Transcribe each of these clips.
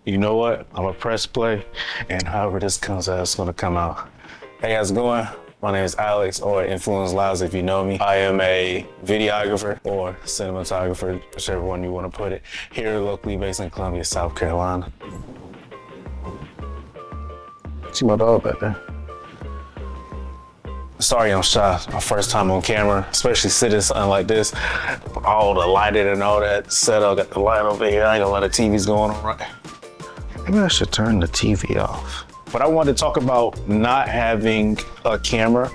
You know what? I'm gonna press play, and however this comes out, it's gonna come out. Hey, how's it going? My name is Alex, or Influence Lives if you know me. I am a videographer or cinematographer, whichever one you want to put it, here locally based in Columbia, South Carolina. See my dog back there. Sorry, I'm shy. My first time on camera, especially sitting something like this. All the lighting and all that setup. Got the light over here. I ain't got a lot of TVs going on right. Maybe I should turn the TV off. But I wanted to talk about not having a camera.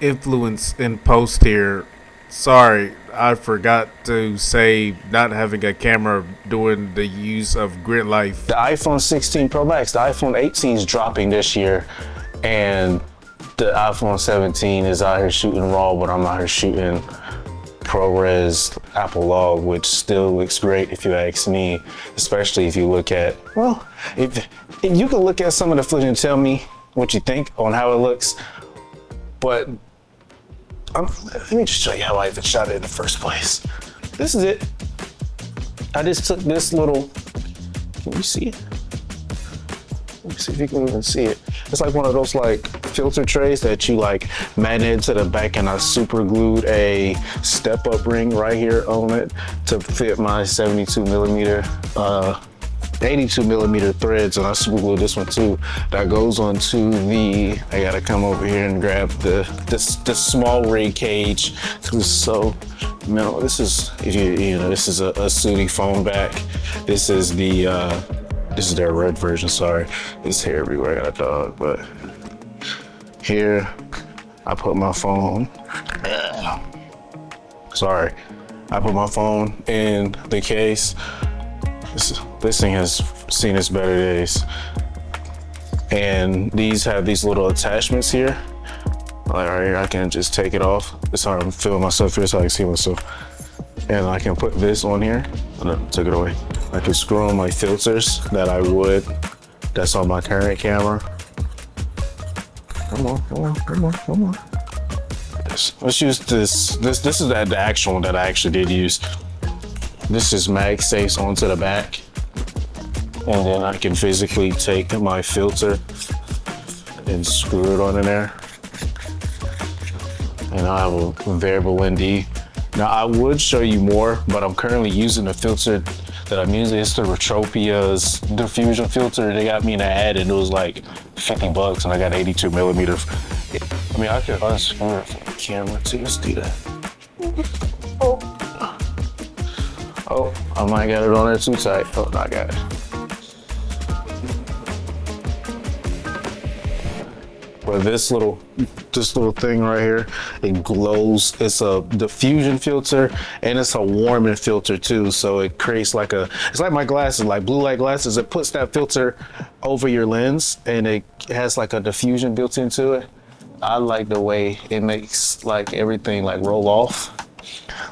Influence in post here. Sorry, I forgot to say not having a camera during the use of Gridlife. The iPhone 16 Pro Max, the iPhone 18 is dropping this year, and the iPhone 17 is out here shooting RAW, but I'm out here shooting ProRes Apple Log, which still looks great if you ask me, especially if you look at, well, if you can look at some of the footage and tell me what you think on how it looks, but let me just show you how I even shot it in the first place. This is it. I just took this little, can you see it? Let me see if you can even see it. It's like one of those like filter trays that you like magnet to the back, and I super glued a step up ring right here on it to fit my 72 millimeter, 82 millimeter threads, and I super glued this one too. That goes onto the, I gotta come over here and grab the small rig cage. So, no, this is, if you know, this is a Sudi phone back. This is this is their red version, sorry. There's hair everywhere, I got a dog, but here, I put my phone, sorry. I put my phone in the case. This thing has seen its better days. And these have these little attachments here. Like right here, I can just take it off. It's hard to film myself here so I can see myself. And I can put this on here. Took it away. I can screw on my filters that's on my current camera. Come on. Let's use this. This is the actual one that I actually did use. This is MagSafe's onto the back. And then I can physically take my filter and screw it on in there. And I have a variable ND. Now I would show you more, but I'm currently using the filter that I'm using. It's the Retropia's diffusion filter. They got me in an ad and it was like $50 and I got 82 millimeter. I mean, I could unscrew it from the camera too. Let's do that. Oh, I might got it on there too tight. Oh, no, I got it. But this little thing right here, it glows. It's a diffusion filter and it's a warming filter too. So it creates like it's like my glasses, like blue light glasses. It puts that filter over your lens and it has like a diffusion built into it. I like the way it makes like everything like roll off.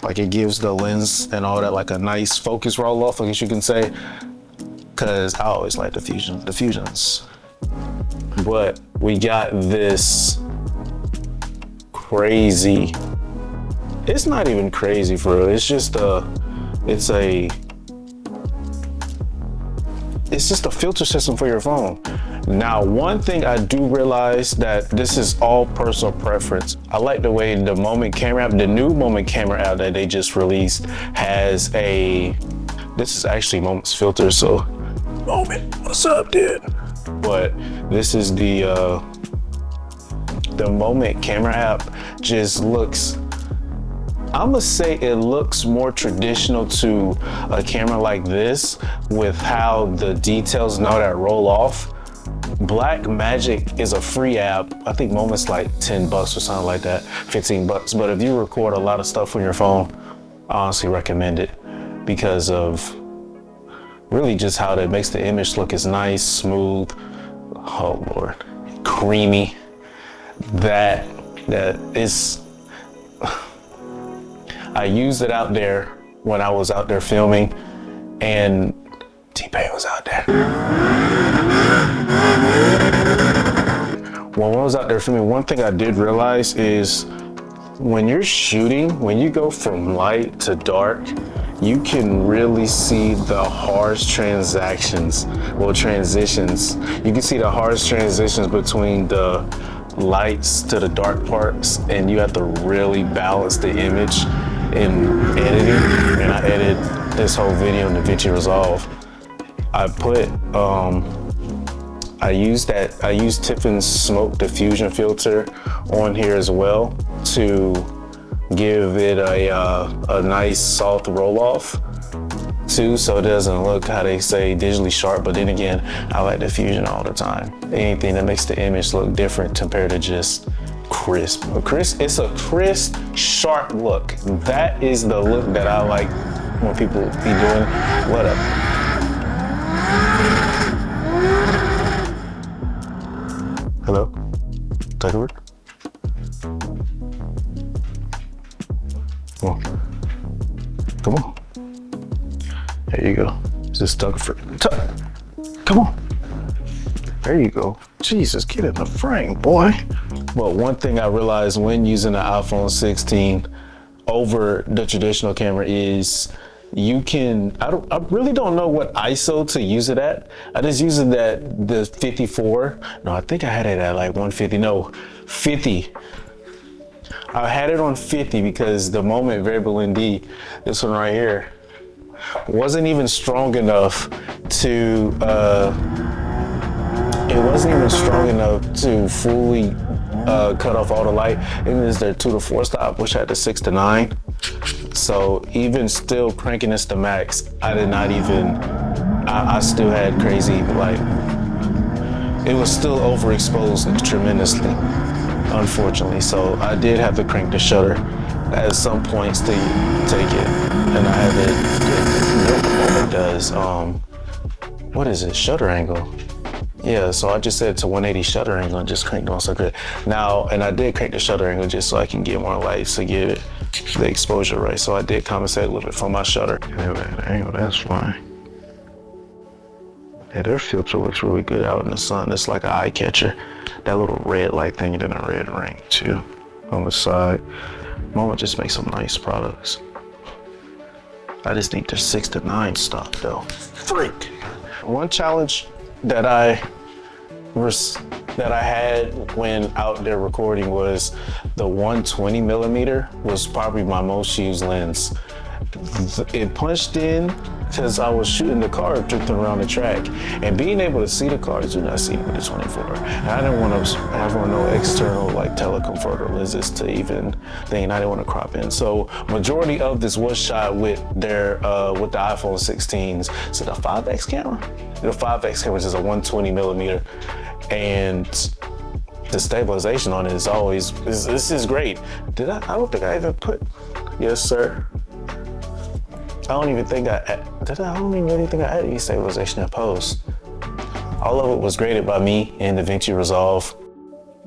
Like it gives the lens and all that like a nice focus roll off, I guess you can say. Cause I always like diffusions. But we got this crazy, it's not even crazy for real, it's just it's just a filter system for your phone. Now, one thing I do realize that this is all personal preference. I like the way the Moment camera app, the new Moment camera app that they just released has this is actually Moment's filter, so Moment, what's up, dude? But this is the Moment camera app just looks, I'm gonna say it looks more traditional to a camera like this with how the details and all that roll off. Black Magic is a free app. I think Moment's like $10 or something like that, $15. But if you record a lot of stuff on your phone, I honestly recommend it because of really just how that makes the image look is nice, smooth, oh Lord, creamy. That is, I used it out there when I was out there filming and T-Pain was out there. When I was out there filming, one thing I did realize is when you're shooting, when you go from light to dark, you can really see the harsh transitions. You can see the harsh transitions between the lights to the dark parts, and you have to really balance the image in editing. And I edit this whole video in DaVinci Resolve. I use Tiffin's smoke diffusion filter on here as well to give it a nice soft roll off too, so it doesn't look, how they say, digitally sharp. But then again, I like diffusion all the time. Anything that makes the image look different compared to just crisp. It's a crisp, sharp look. That is the look that I like when people be doing. What up? Hello? Tucker? Come on. Come on. There you go. Just Tucker. Come on. There you go. Jesus, get in the frame, boy. But one thing I realized when using the iPhone 16 over the traditional camera is you can, I really don't know what ISO to use it at. I just use it at the 54. No, I think I had it at like 150. No, 50. I had it on 50 because the moment variable ND, this one right here, wasn't even strong enough to, fully cut off all the light. It is their 2 to 4 stop, which had the 6 to 9. So even still cranking this to max, I still had crazy, like, it was still overexposed tremendously, unfortunately. So I did have to crank the shutter at some points to take it. And I have it does, what is it, shutter angle? Yeah, so I just set it to 180 shutter angle and just cranked on so good. Now, and I did crank the shutter angle just so I can get more light to get the exposure right. So I did compensate a little bit for my shutter. Yeah, that angle, that's fine. Yeah, their filter looks really good out in the sun. It's like an eye catcher. That little red light thing and then a red ring too on the side. Mama just makes some nice products. I just need their 6 to 9 stuff though. Freak. One challenge that I had when out there recording was the 120 millimeter was probably my most used lens. It punched in because I was shooting the car drifting around the track, and being able to see the cars, do not see with the 24. And I didn't want to have no external like teleconverter lenses to even thing. I didn't want to crop in. So majority of this was shot with their with the iPhone 16s. So the 5X camera, the 5X camera is a 120 millimeter, and the stabilization on it is always this is great. I don't think I even put. Yes, sir. I don't even really think I added any stabilization in post. All of it was graded by me in DaVinci Resolve.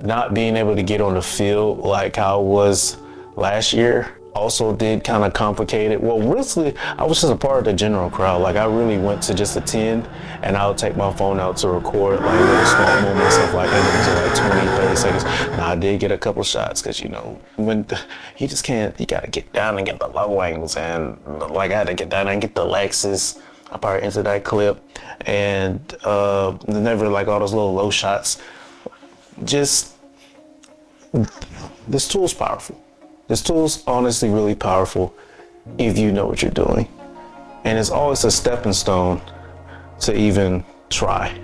Not being able to get on the field like how it was last year also did kind of complicate it. Well, really, I was just a part of the general crowd. Like I really went to just attend, and I would take my phone out to record like little small moments of like like 20, 30 seconds. Now I did get a couple shots because when you just can't, you gotta get down and get the low angles, and like I had to get down and get the Lexus. I probably entered that clip, and never like all those little low shots. Just, this tool's powerful. This tool's honestly really powerful if you know what you're doing. And it's always a stepping stone to even try.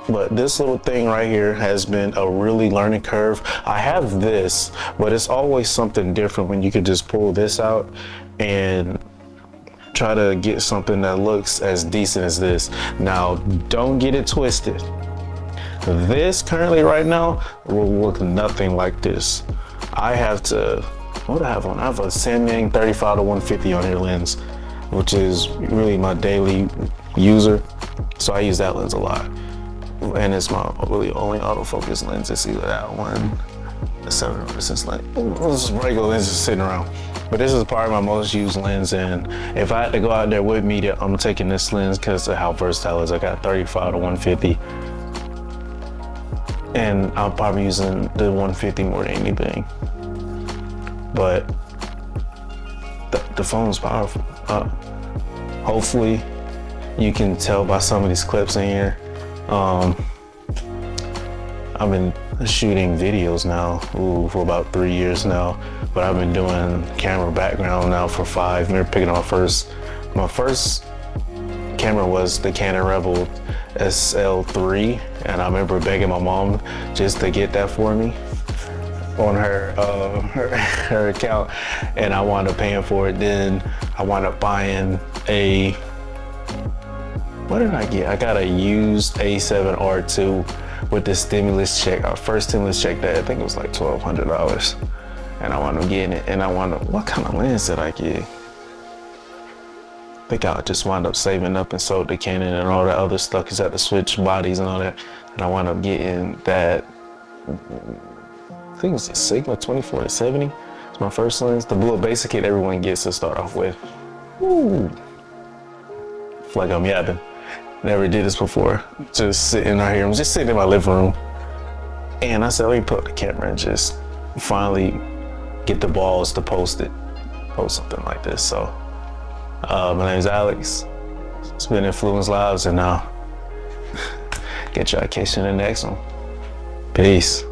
But this little thing right here has been a really learning curve. I have this, but it's always something different when you could just pull this out and try to get something that looks as decent as this. Now, don't get it twisted. This currently right now will look nothing like this. I have to, what do I have on? I have a Samyang 35 to 150 on here lens, which is really my daily user. So I use that lens a lot. And it's my really only autofocus lens. It's either that one, the 7 resistance lens. This is regular lenses sitting around. But this is probably my most used lens, and if I had to go out there with media, I'm taking this lens because of how versatile it is. I got 35 to 150. And I'm probably using the 150 more than anything. But the phone's powerful. Hopefully you can tell by some of these clips in here. I've been shooting videos now for about 3 years now, but I've been doing camera background now for 5. I remember picking up my first camera was the Canon Rebel SL3, and I remember begging my mom just to get that for me on her account, and I wound up paying for it. Then I wound up buying what did I get? I got a used A7R2 with the stimulus check. Our first stimulus check that I think it was like $1,200, and I wound up getting it. And I wound up, what kind of lens did I get? I think I just wound up saving up and sold the Canon and all that other stuff because I had to switch bodies and all that. And I wound up getting that, I think it was a Sigma 24-70. It's my first lens. The Blue Basic kit everyone gets to start off with. Ooh. Like I'm yapping. Never did this before. Just sitting right here. I'm just sitting in my living room. And I said, let me put up the camera and just finally get the balls to post something like this. So, my name is Alex. It's been Influence Lives, and now get y'all catching the next one. Peace.